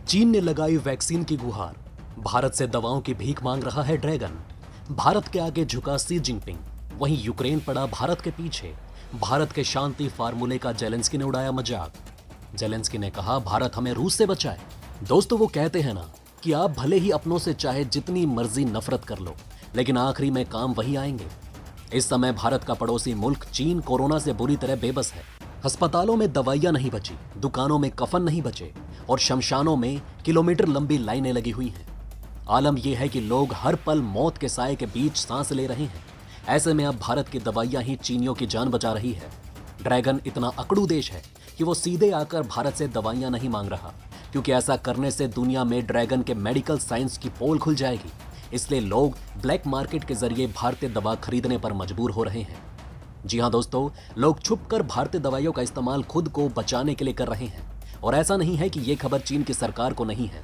चीन ने लगाई वैक्सीन की गुहार। भारत से दवाओं की भीख मांग रहा है ड्रैगन। भारत के आगे झुका शी जिनपिंग। वहीं यूक्रेन पड़ा भारत के पीछे। भारत के शांति फार्मूले का जेलेंस्की ने उड़ाया मजाक। जेलेंस्की ने कहा भारत हमें रूस से बचाए। दोस्तों, वो कहते हैं ना कि आप भले ही अपनों से चाहे जितनी मर्जी नफरत कर लो, लेकिन आखिरी में काम वही आएंगे। इस समय भारत का पड़ोसी मुल्क चीन कोरोना से बुरी तरह बेबस है। अस्पतालों में दवाइयां नहीं बची, दुकानों में कफन नहीं बचे और शमशानों में किलोमीटर लंबी लाइनें लगी हुई हैं। आलम यह है कि लोग हर पल मौत के साए के बीच सांस ले रहे हैं। ऐसे में अब भारत की दवाइयां ही चीनियों की जान बचा रही है। ड्रैगन इतना अकड़ू देश है कि वो सीधे आकर भारत से दवाइयां नहीं मांग रहा, क्योंकि ऐसा करने से दुनिया में ड्रैगन के मेडिकल साइंस की पोल खुल जाएगी। इसलिए लोग ब्लैक मार्केट के जरिए भारतीय दवा खरीदने पर मजबूर हो रहे हैं। जी हाँ दोस्तों, लोग छुपकर भारतीय दवाइयों का इस्तेमाल खुद को बचाने के लिए कर रहे हैं। और ऐसा नहीं है कि ये खबर चीन की सरकार को नहीं है,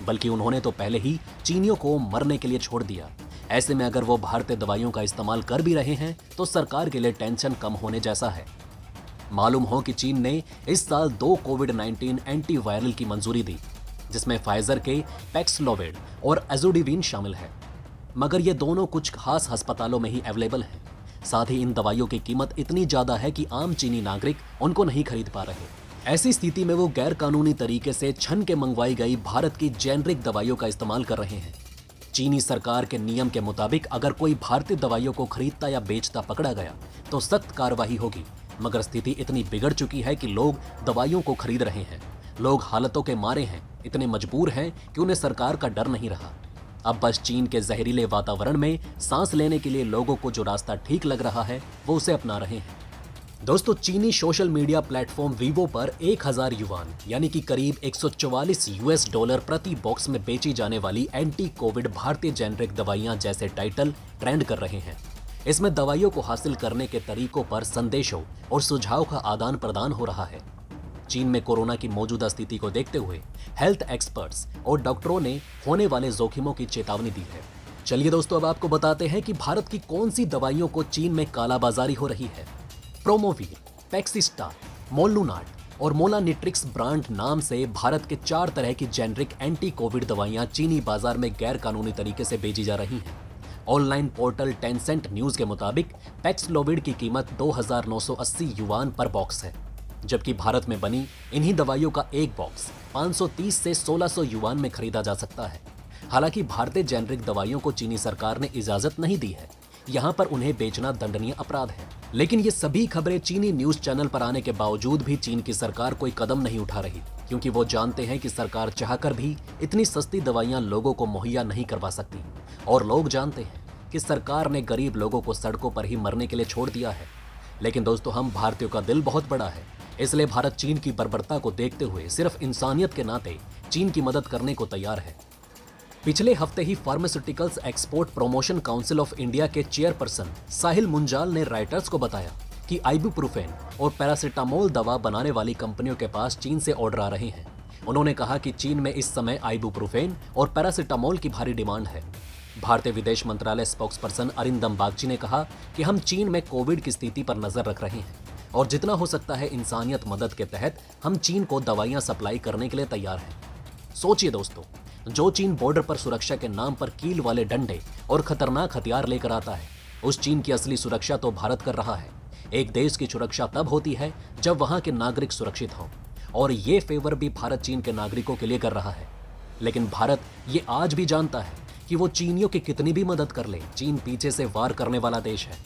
बल्कि उन्होंने तो पहले ही चीनियों को मरने के लिए छोड़ दिया। ऐसे में अगर वो भारतीय दवाइयों का इस्तेमाल कर भी रहे हैं तो सरकार के लिए टेंशन कम होने जैसा है। मालूम हो कि चीन ने इस साल 2 कोविड-19 एंटीवायरल की मंजूरी दी, जिसमें फाइजर के पैक्सलोविड और एजोडिविन शामिल है। मगर ये दोनों कुछ खास अस्पतालों में ही अवेलेबल हैं। साथ ही इन दवाइयों की कीमत इतनी ज्यादा है कि आम चीनी नागरिक उनको नहीं खरीद पा रहे। ऐसी स्थिति में वो गैर कानूनी तरीके से छन के मंगवाई गई भारत की जेनरिक दवाइयों का इस्तेमाल कर रहे हैं। चीनी सरकार के नियम के मुताबिक अगर कोई भारतीय दवाइयों को खरीदता या बेचता पकड़ा गया तो सख्त कार्रवाई होगी। मगर स्थिति इतनी बिगड़ चुकी है कि लोग दवाइयों को खरीद रहे हैं। लोग हालतों के मारे हैं, इतने मजबूर हैं कि उन्हें सरकार का डर नहीं रहा। अब बस चीन के जहरीले वातावरण में सांस लेने के लिए लोगों को जो रास्ता ठीक लग रहा है वो उसे अपना रहे हैं। दोस्तों, चीनी सोशल मीडिया प्लेटफॉर्म वीवो पर 1000 युआन यानी कि करीब $144 प्रति बॉक्स में बेची जाने वाली एंटी कोविड भारतीय जेनरिक दवाइयां जैसे टाइटल ट्रेंड कर रहे हैं। इसमें दवाइयों को हासिल करने के तरीकों पर संदेशों और सुझाव का आदान प्रदान हो रहा है। चीन में कोरोना की मौजूदा स्थिति को देखते हुए हेल्थ एक्सपर्ट्स और डॉक्टरों ने होने वाले जोखिमों की चेतावनी दी है। चलिए दोस्तों, अब आपको बताते हैं कि भारत की कौन सी दवाइयों को चीन में कालाबाजारी हो रही है। प्रोमोवीर, पैक्सिस्टार, मोलुनाट और मोलानिट्रिक्स ब्रांड नाम से भारत के 4 तरह की जेनरिक एंटी कोविड दवाइयां चीनी बाजार में गैर कानूनी तरीके से बेची जा रही हैं। ऑनलाइन पोर्टल टेंसेंट न्यूज के मुताबिक पैक्सलोविड की कीमत 2980 युआन पर बॉक्स है, जबकि भारत में बनी इन्हीं दवाइयों का एक बॉक्स 530 से 1600 युआन में खरीदा जा सकता है। हालांकि भारतीय जेनरिक दवाइयों को चीनी सरकार ने इजाजत नहीं दी है। यहाँ पर उन्हें बेचना दंडनीय अपराध है। लेकिन ये सभी खबरें चीनी न्यूज चैनल पर आने के बावजूद भी चीन की सरकार कोई कदम नहीं उठा रही, क्योंकि वो जानते हैं कि सरकार चाहकर भी इतनी सस्ती दवाइयां लोगों को मुहैया नहीं करवा सकती। और लोग जानते हैं कि सरकार ने गरीब लोगों को सड़कों पर ही मरने के लिए छोड़ दिया है। लेकिन दोस्तों, हम भारतीयों का दिल बहुत बड़ा है, इसलिए भारत चीन की बर्बरता को देखते हुए सिर्फ इंसानियत के नाते चीन की मदद करने को तैयार है। पिछले हफ्ते ही pharmaceuticals export promotion council of India के चेयरपर्सन साहिल मुंजाल ने राइटर्स को बताया कि आइबुप्रोफेन और पैरासिटामोल दवा बनाने वाली कंपनियों के पास चीन से ऑर्डर आ रहे हैं। उन्होंने कहा कि चीन में इस समय आइबुप्रोफेन और पैरासिटामोल की भारी डिमांड है। भारतीय विदेश मंत्रालय स्पोक्सपर्सन अरिंदम बागची ने कहा कि हम चीन में कोविड की स्थिति पर नजर रख रहे हैं और जितना हो सकता है इंसानियत मदद के तहत हम चीन को दवाइयां सप्लाई करने के लिए तैयार हैं। सोचिए दोस्तों, जो चीन बॉर्डर पर सुरक्षा के नाम पर कील वाले डंडे और खतरनाक हथियार लेकर आता है, उस चीन की असली सुरक्षा तो भारत कर रहा है। एक देश की सुरक्षा तब होती है जब वहां के नागरिक सुरक्षित हों, और ये फेवर भी भारत चीन के नागरिकों के लिए कर रहा है। लेकिन भारत ये आज भी जानता है कि वो चीनियों की कितनी भी मदद कर ले, चीन पीछे से वार करने वाला देश है।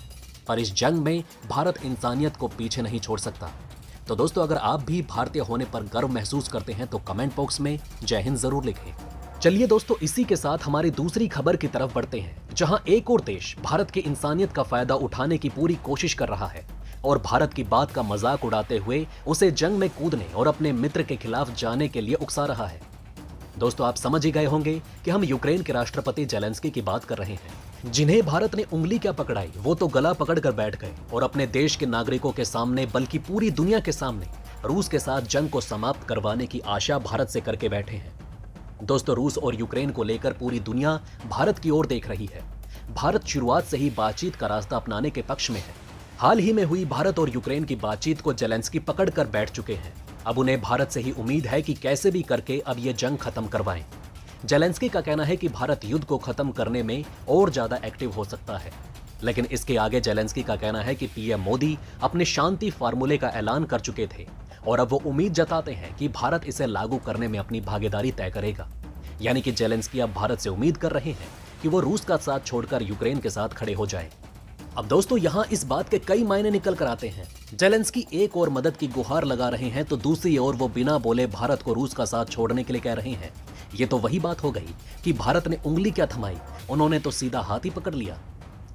पर इस जंग में भारत इंसानियत को पीछे नहीं छोड़ सकता। तो दोस्तों, अगर आप भी भारतीय होने पर गर्व महसूस करते हैं तो कमेंट बॉक्स में जय हिंद जरूर लिखें। चलिए दोस्तों, इसी के साथ हमारी दूसरी खबर की तरफ बढ़ते हैं, जहां एक और देश भारत की इंसानियत का फायदा उठाने की पूरी कोशिश कर रहा है और भारत की बात का मजाक उड़ाते हुए उसे जंग में कूदने और अपने मित्र के खिलाफ जाने के लिए उकसा रहा है। दोस्तों, आप समझ ही गए होंगे कि हम यूक्रेन के राष्ट्रपति जेलेंस्की की बात कर रहे हैं, जिन्हें भारत ने उंगली क्या पकड़ाई, वो तो गला पकड़कर बैठ गए और अपने देश के नागरिकों के सामने बल्कि पूरी दुनिया के सामने रूस के साथ जंग को समाप्त करवाने की आशा भारत से करके बैठे हैं। दोस्तों, रूस और यूक्रेन को लेकर पूरी दुनिया भारत की ओर देख रही है। भारत शुरुआत से ही बातचीत का रास्ता अपनाने के पक्ष में है। हाल ही में हुई भारत और यूक्रेन की बातचीत को जेलेंस्की पकड़ कर बैठ चुके हैं। अब उन्हें भारत से ही उम्मीद है कि कैसे भी करके अब ये जंग खत्म करवाएं। जेलेंस्की का कहना है कि भारत युद्ध को खत्म करने में और ज्यादा एक्टिव हो सकता है, लेकिन इसके आगे जेलेंस्की का कहना है कि पीएम मोदी अपने शांति फार्मूले का ऐलान कर चुके थे और अब वो उम्मीद जताते हैं कि भारत इसे लागू करने में अपनी भागीदारी तय करेगा। यानी कि जेलेंस्की अब भारत से उम्मीद कर रहे हैं कि वो रूस का साथ छोड़कर यूक्रेन के साथ खड़े हो जाए। अब दोस्तों यहाँ इस बात के कई मायने निकल कर आते हैं। जेलेंस्की एक और मदद की गुहार लगा रहे हैं तो दूसरी ओर वो बिना बोले भारत को रूस का साथ छोड़ने के लिए कह रहे हैं। ये तो वही बात हो गई कि भारत ने उंगली क्या थमाई, उन्होंने तो सीधा हाथ ही पकड़ लिया।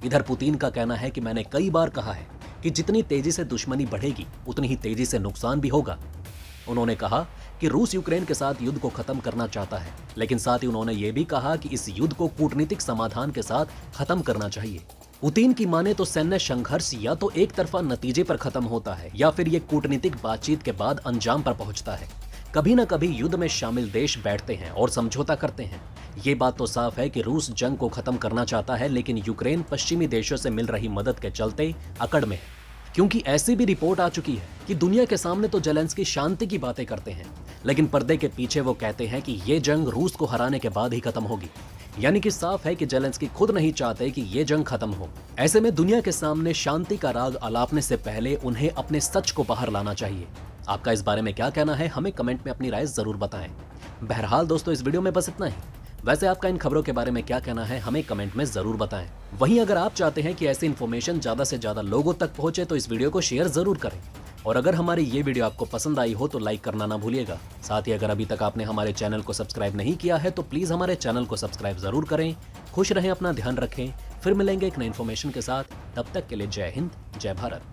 इधर पुतिन का कहना है कि मैंने कई बार कहा है कि जितनी तेजी से दुश्मनी बढ़ेगी उतनी ही तेजी से नुकसान भी होगा। उन्होंने कहा कि रूस यूक्रेन के साथ युद्ध को खत्म करना चाहता है, लेकिन साथ ही उन्होंने ये भी कहा कि इस युद्ध को कूटनीतिक समाधान के साथ खत्म करना चाहिए। पुतिन की माने तो सैन्य संघर्ष या तो एक तरफा नतीजे पर खत्म होता है या फिर ये कूटनीतिक बातचीत के बाद अंजाम पर पहुंचता है। कभी न कभी युद्ध में शामिल देश बैठते हैं और समझौता करते हैं। ये बात तो साफ है कि रूस जंग को खत्म करना चाहता है, लेकिन यूक्रेन पश्चिमी देशों से मिल रही मदद के चलते अकड़ में है। क्योंकि ऐसी भी रिपोर्ट आ चुकी है कि दुनिया के सामने तो जेलेंस्की शांति की बातें करते हैं, लेकिन पर्दे के पीछे वो कहते हैं कि ये जंग रूस को हराने के बाद ही खत्म होगी। यानी कि साफ है कि जेलेंस्की खुद नहीं चाहते कि ये जंग खत्म हो। ऐसे में दुनिया के सामने शांति का राग अलापने से पहले उन्हें अपने सच को बाहर लाना चाहिए। आपका इस बारे में क्या कहना है, हमें कमेंट में अपनी राय जरूर बताएं। बहरहाल दोस्तों, इस वीडियो में बस इतना ही। वैसे आपका इन खबरों के बारे में क्या कहना है, हमें कमेंट में जरूर बताएं। वहीं अगर आप चाहते हैं कि ऐसी इन्फॉर्मेशन ज्यादा से ज्यादा लोगों तक पहुंचे तो इस वीडियो को शेयर जरूर करें। और अगर हमारी ये वीडियो आपको पसंद आई हो तो लाइक करना ना भूलिएगा। साथ ही अगर अभी तक आपने हमारे चैनल को सब्सक्राइब नहीं किया है तो प्लीज हमारे चैनल को सब्सक्राइब जरूर करें। खुश रहें, अपना ध्यान रखें। फिर मिलेंगे एक नई इन्फॉर्मेशन के साथ। तब तक के लिए जय हिंद, जय भारत।